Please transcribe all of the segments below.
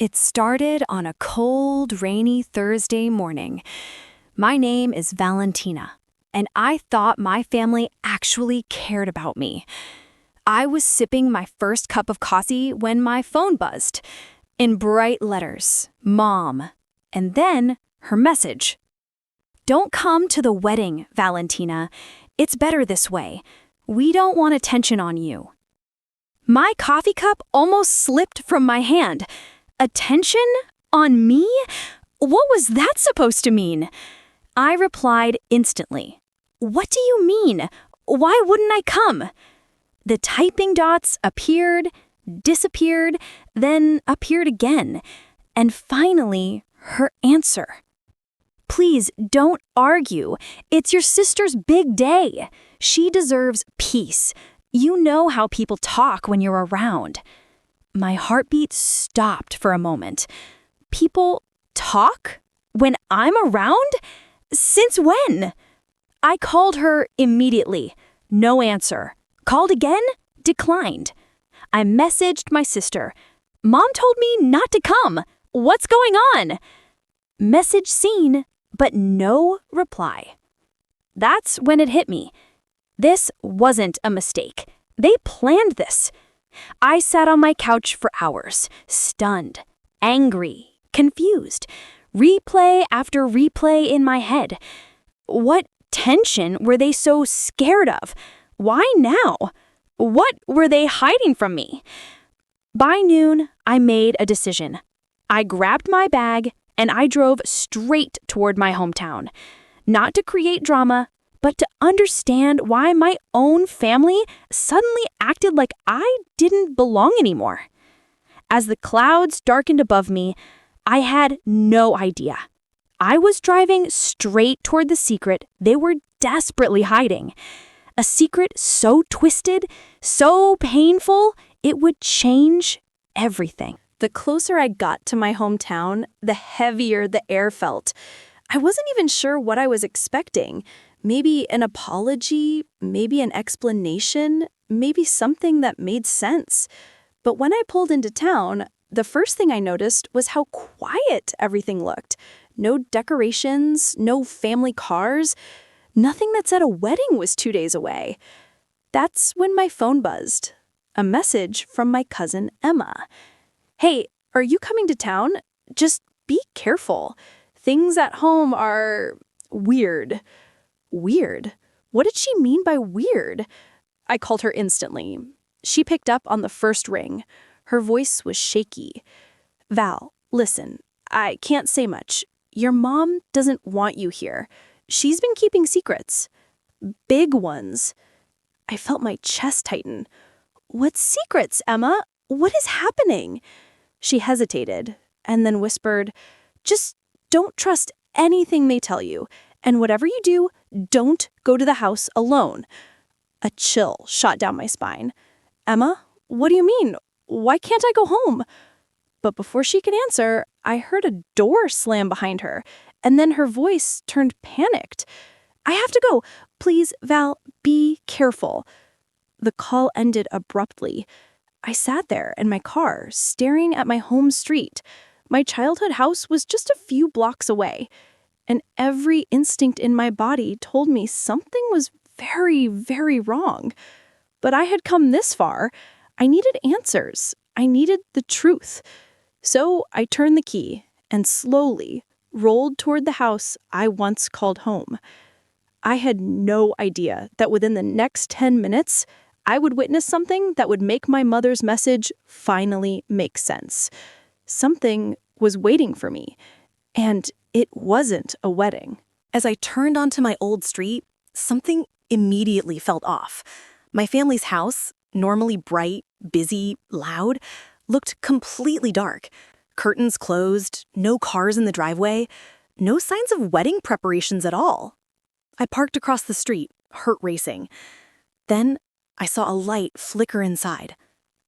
It started on a cold, rainy Thursday morning. My name is Valentina, and I thought my family actually cared about me. I was sipping my first cup of coffee when my phone buzzed. In bright letters, Mom, and then her message. Don't come to the wedding, Valentina. It's better this way. We don't want attention on you. My coffee cup almost slipped from my hand. Attention? On me? What was that supposed to mean? I replied instantly. What do you mean? Why wouldn't I come? The typing dots appeared, disappeared, then appeared again, and finally, her answer. Please don't argue. It's your sister's big day. She deserves peace. You know how people talk when you're around. My heartbeat stopped for a moment. People talk when I'm around? Since when? I called her immediately. No answer. Called again? Declined. I messaged my sister. Mom told me not to come. What's going on? Message seen, but no reply. That's when it hit me. This wasn't a mistake. They planned this. I sat on my couch for hours, stunned, angry, confused. Replay after replay in my head. What tension were they so scared of? Why now? What were they hiding from me? By noon, I made a decision. I grabbed my bag and I drove straight toward my hometown. Not to create drama, but to understand why my own family suddenly acted like I didn't belong anymore. As the clouds darkened above me, I had no idea. I was driving straight toward the secret they were desperately hiding. A secret so twisted, so painful, it would change everything. The closer I got to my hometown, the heavier the air felt. I wasn't even sure what I was expecting. Maybe an apology, maybe an explanation, maybe something that made sense. But when I pulled into town, the first thing I noticed was how quiet everything looked. No decorations, no family cars. Nothing that said a wedding was 2 days away. That's when my phone buzzed. A message from my cousin Emma. Hey, are you coming to town? Just be careful. Things at home are weird. Weird? What did she mean by weird? I called her instantly. She picked up on the first ring. Her voice was shaky. Val, listen, I can't say much. Your mom doesn't want you here. She's been keeping secrets. Big ones. I felt my chest tighten. What secrets, Emma? What is happening? She hesitated and then whispered, just don't trust anything they tell you. And whatever you do, don't go to the house alone. A chill shot down my spine. Emma, what do you mean? Why can't I go home? But before she could answer, I heard a door slam behind her, and then her voice turned panicked. I have to go. Please, Val, be careful. The call ended abruptly. I sat there in my car, staring at my home street. My childhood house was just a few blocks away, and every instinct in my body told me something was very, very wrong. But I had come this far. I needed answers. I needed the truth. So I turned the key and slowly rolled toward the house I once called home. I had no idea that within the next 10 minutes, I would witness something that would make my mother's message finally make sense. Something was waiting for me, and it wasn't a wedding. As I turned onto my old street, something immediately felt off. My family's house, normally bright, busy, loud, looked completely dark. Curtains closed, no cars in the driveway, no signs of wedding preparations at all. I parked across the street, heart racing. Then I saw a light flicker inside.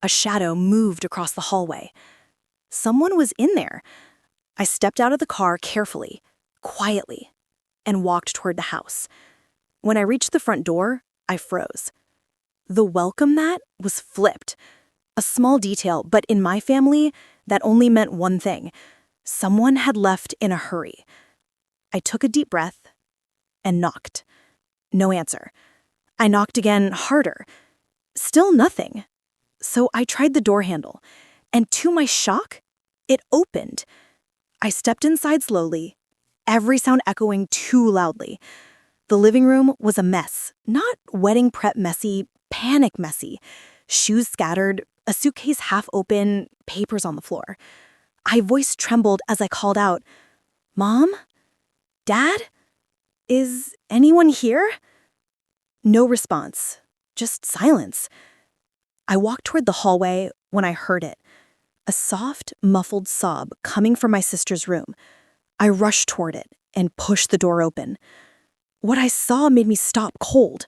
A shadow moved across the hallway. Someone was in there. I stepped out of the car carefully, quietly, and walked toward the house. When I reached the front door, I froze. The welcome mat was flipped. A small detail, but in my family, That only meant one thing. Someone had left in a hurry. I took a deep breath and knocked. No answer. I knocked again, harder. Still nothing. So I tried the door handle, and to my shock, it opened. I stepped inside slowly, every sound echoing too loudly. The living room was a mess, not wedding prep messy, panic messy. Shoes scattered, a suitcase half open, papers on the floor. My voice trembled as I called out, "Mom? Dad? Is anyone here?" No response, just silence. I walked toward the hallway when I heard it, a soft, muffled sob coming from my sister's room. I rushed toward it and pushed the door open. What I saw made me stop cold.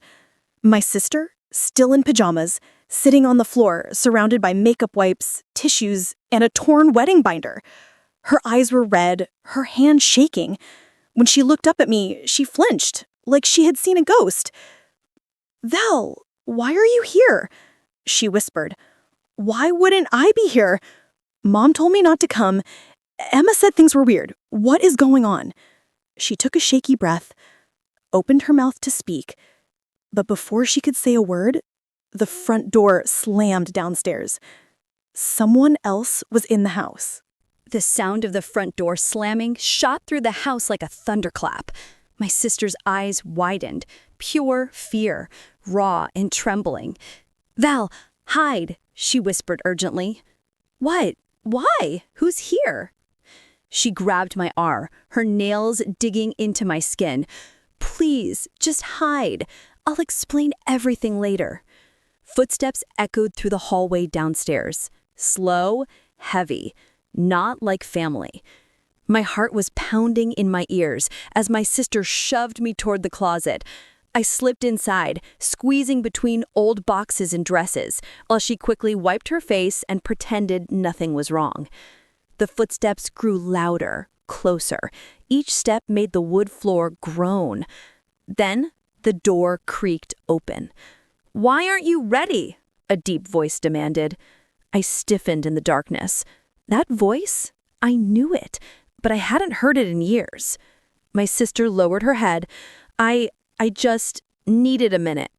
My sister, still in pajamas, sitting on the floor, surrounded by makeup wipes, tissues, and a torn wedding binder. Her eyes were red, her hand shaking. When she looked up at me, she flinched, like she had seen a ghost. "Val, why are you here?" she whispered. "Why wouldn't I be here? Mom told me not to come. Emma said things were weird. What is going on?" She took a shaky breath, opened her mouth to speak, but before she could say a word, the front door slammed downstairs. Someone else was in the house. The sound of the front door slamming shot through the house like a thunderclap. My sister's eyes widened, pure fear, raw and trembling. "Val, hide," she whispered urgently. "What? Why? Who's here?" She grabbed my arm, her nails digging into my skin. "Please, just hide. I'll explain everything later." Footsteps echoed through the hallway downstairs. Slow, heavy, not like family. My heart was pounding in my ears as my sister shoved me toward the closet. I slipped inside, squeezing between old boxes and dresses, while she quickly wiped her face and pretended nothing was wrong. The footsteps grew louder, closer. Each step made the wood floor groan. Then the door creaked open. "Why aren't you ready?" a deep voice demanded. I stiffened in the darkness. That voice? I knew it, but I hadn't heard it in years. My sister lowered her head. I just needed a minute."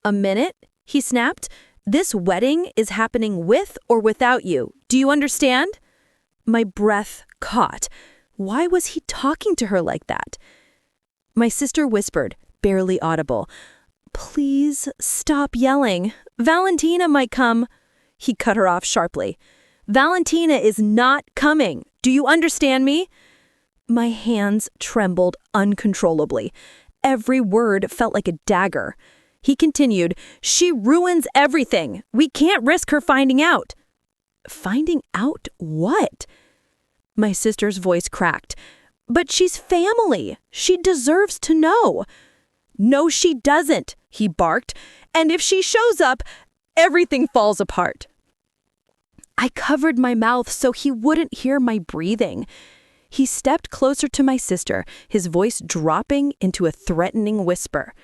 "A minute?" he snapped. "This wedding is happening with or without you. Do you understand?" My breath caught. Why was he talking to her like that? My sister whispered, barely audible, "Please stop yelling. Valentina might come." He cut her off sharply. "Valentina is not coming. Do you understand me?" My hands trembled uncontrollably. Every word felt like a dagger. He continued, "She ruins everything. We can't risk her finding out." Finding out what? My sister's voice cracked. "But she's family. She deserves to know." "No, she doesn't," he barked. "And if she shows up, everything falls apart." I covered my mouth so he wouldn't hear my breathing. He stepped closer to my sister, his voice dropping into a threatening whisper.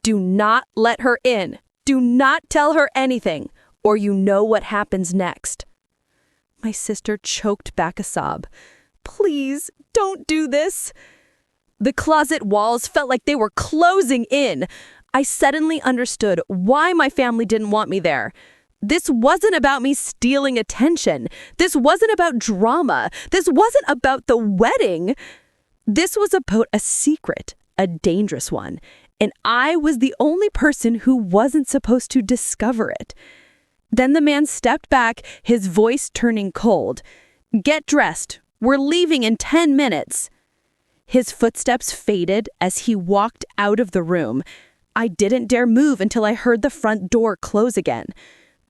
"Do not let her in. Do not tell her anything, or you know what happens next." My sister choked back a sob. "Please, don't do this." The closet walls felt like they were closing in. I suddenly understood why my family didn't want me there. This wasn't about me stealing attention. This wasn't about drama. This wasn't about the wedding. This was about a secret, a dangerous one, and I was the only person who wasn't supposed to discover it. Then the man stepped back, his voice turning cold. "Get dressed. We're leaving in 10 minutes." His footsteps faded as he walked out of the room. I didn't dare move until I heard the front door close again.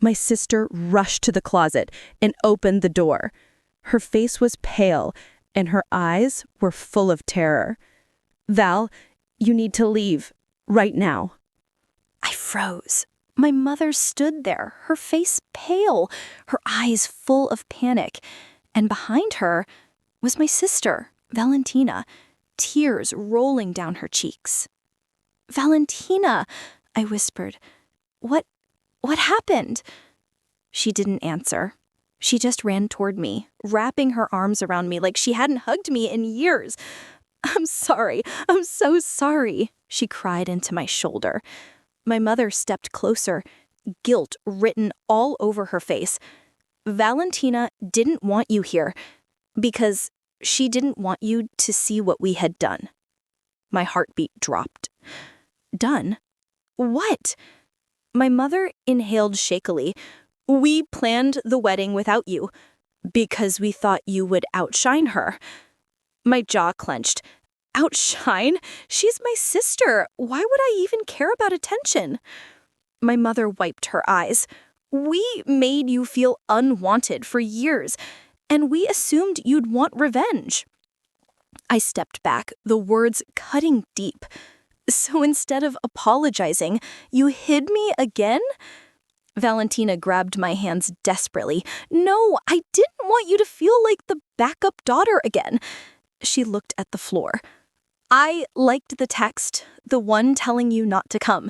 My sister rushed to the closet and opened the door. Her face was pale, and her eyes were full of terror. "Val, you need to leave, right now." I froze. My mother stood there, her face pale, her eyes full of panic. And behind her was my sister, Valentina, tears rolling down her cheeks. "Valentina," I whispered, What happened?" She didn't answer. She just ran toward me, wrapping her arms around me like she hadn't hugged me in years. "I'm sorry. I'm so sorry," she cried into my shoulder. My mother stepped closer, guilt written all over her face. "Valentina didn't want you here because she didn't want you to see what we had done." My heartbeat dropped. "Done? What?" My mother inhaled shakily. "We planned the wedding without you because we thought you would outshine her." My jaw clenched. "Outshine? She's my sister. Why would I even care about attention?" My mother wiped her eyes. "We made you feel unwanted for years, and we assumed you'd want revenge." I stepped back, the words cutting deep. "So instead of apologizing, you hid me again?" Valentina grabbed my hands desperately. "No, I didn't want you to feel like the backup daughter again." She looked at the floor. "I liked the text, the one telling you not to come.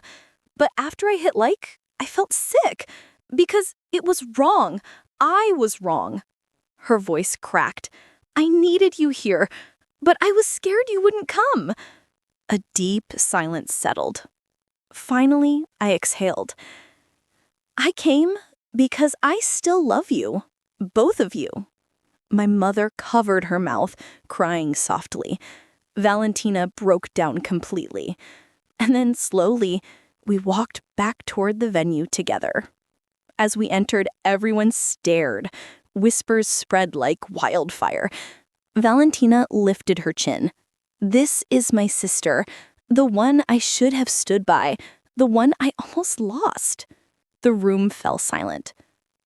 But after I hit like, I felt sick. Because it was wrong. I was wrong." Her voice cracked. "I needed you here, but I was scared you wouldn't come." A deep silence settled. Finally, I exhaled. "I came because I still love you. Both of you." My mother covered her mouth, crying softly. Valentina broke down completely. And then slowly, we walked back toward the venue together. As we entered, everyone stared. Whispers spread like wildfire. Valentina lifted her chin. "This is my sister, the one I should have stood by, the one I almost lost." The room fell silent.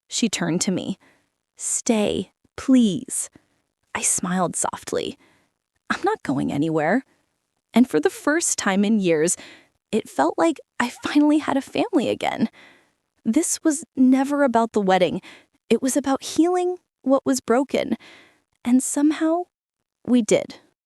She turned to me. "Stay, please." I smiled softly. "I'm not going anywhere." And for the first time in years, it felt like I finally had a family again. This was never about the wedding. It was about healing what was broken. And somehow, we did.